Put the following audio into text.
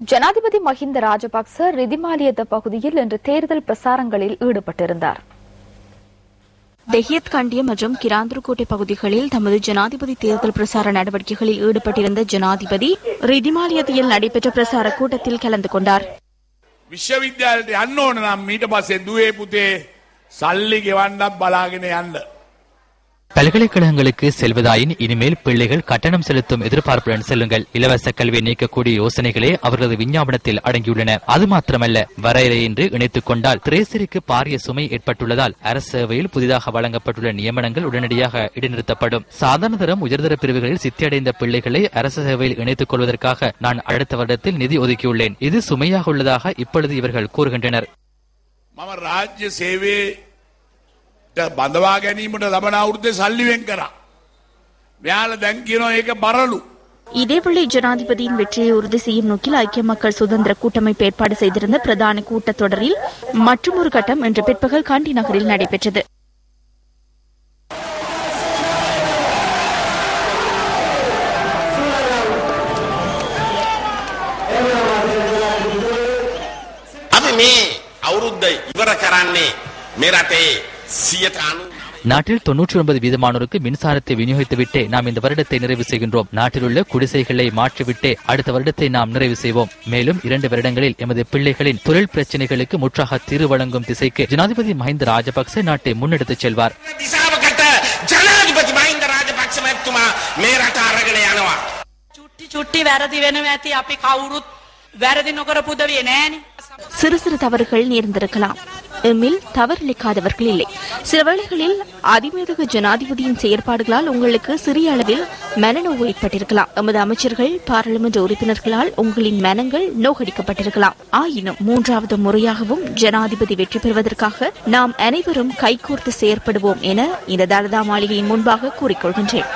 ஜனாதிபதி மஹிந்த ராஜபக்ச ரிதிமாலியத பகுதியில் இன்று தேர்தல் பிரசாரங்களில் ஈடுபட்டிருந்தார். தெஹியத் கண்டிய மற்றும் கிராந்துருக்கோட்டை பகுதிகளில் தமது ஜனாதிபதி தேர்தல் பிரசார நடவடிக்கைகளில் ஈடுபட்டிருந்த ஜனாதிபதி ரிதிமாலியத்தில் நடைபெற்ற பிரசார கூட்டத்தில் கலந்து கொண்டார். විශ්වවිද්‍යාලයට යන්න ඕන නම් ඊට පස්සේ දුවේ පුතේ සල්ලි ගෙවන්නත් බලාගෙන යන්න. பல்கலைக்கழகங்களுக்கு செல்வதாயின் இனிமேல் பிள்ளைகள் கட்டணம் செலுத்தும் எதிர்பார்ப்புடன் செல்லுங்கள். இலவச கல்வியை நீக்கக்கூடிய யோசனைகளே அவர்களது விஞ்ஞாபனத்தில் அடங்கியுள்ளன. அது மாத்திரமல்ல, வரையறையின்றி இணைத்துக் கொண்டால் திரேசரிக்கு பாரிய சுமை ஏற்பட்டுள்ளதால் அரசு சேவையில் புதிதாக வழங்கப்பட்டுள்ள நியமனங்கள் உடனடியாக இடைநிறுத்தப்படும். சாதாரண தரம் உயர்தர பிரிவுகளில் சித்தியடைந்த பிள்ளைகளை அரசு சேவையில் இணைத்துக் கொள்வதற்காக நான் அடுத்த வருடத்தில் நிதி ஒதுக்கியுள்ளேன். இது சுமையாக உள்ளதாக இப்பொழுது இவர்கள் கூறுகின்றனர். බඳවා ගැනීමට ලබන අවුරුද්දේ සල්ලි වෙන් කරා. මෙයාලා දැන් කියනවා ඒක බරලු. இதேவேளை ஜனாதிபதியின் வெற்றியை உறுதி செய்யும் நோக்கில் ஐக்கிய மக்கள் சுதந்திர கூட்டமைப்பு ஏற்பாடு செய்திருந்த பிரதான கூட்டத்தொடரில் மற்றொரு கட்டம் இன்று பிற்பகல் காண்டி நகரில் நடைபெற்றது. நாட்டில் 99% மின்சாரத்தை விநியோகித்துவிட்டே நாம் இந்த வருடத்தை நிறைவு செய்கின்றோம். நாட்டில் உள்ள குடிசைகளை மாற்றிவிட்டே அடுத்த வருடத்தை நாம் நிறைவு செய்வோம். மேலும் 2 வருடங்களில் எமது பிள்ளைகளின் தொழில் பிரச்சனைகளுக்கு முற்றாக தீர்வு வழங்கும் திசைக்கு ஜனாதிபதி மஹிந்த ராஜபக்ச நாட்டை முன்னெடுத்துச் செல்வார். சிறு சிறு தவறுகள் நேர்ந்திருக்கலாம். எம்மில் தவறிழைக்காதவர்கள் இல்லை. சில வேளைகளில் அதிமேதக ஜனாதிபதியின் செயற்பாடுகளால் உங்களுக்கு சிறிய அளவில் மனநோவு ஏற்பட்டிருக்கலாம். எமது அமைச்சர்கள், பாராளுமன்ற உறுப்பினர்களால் உங்களின் மனங்கள் நோகடிக்கப்பட்டிருக்கலாம். ஆயினும் 3வது முறையாகவும் ஜனாதிபதி வெற்றி பெறுவதற்காக நாம் அனைவரும் கைகோர்த்து செயற்படுவோம் என இந்த தலதா மாளிகையின் முன்பாக கூறிக்கொள்கின்றேன்.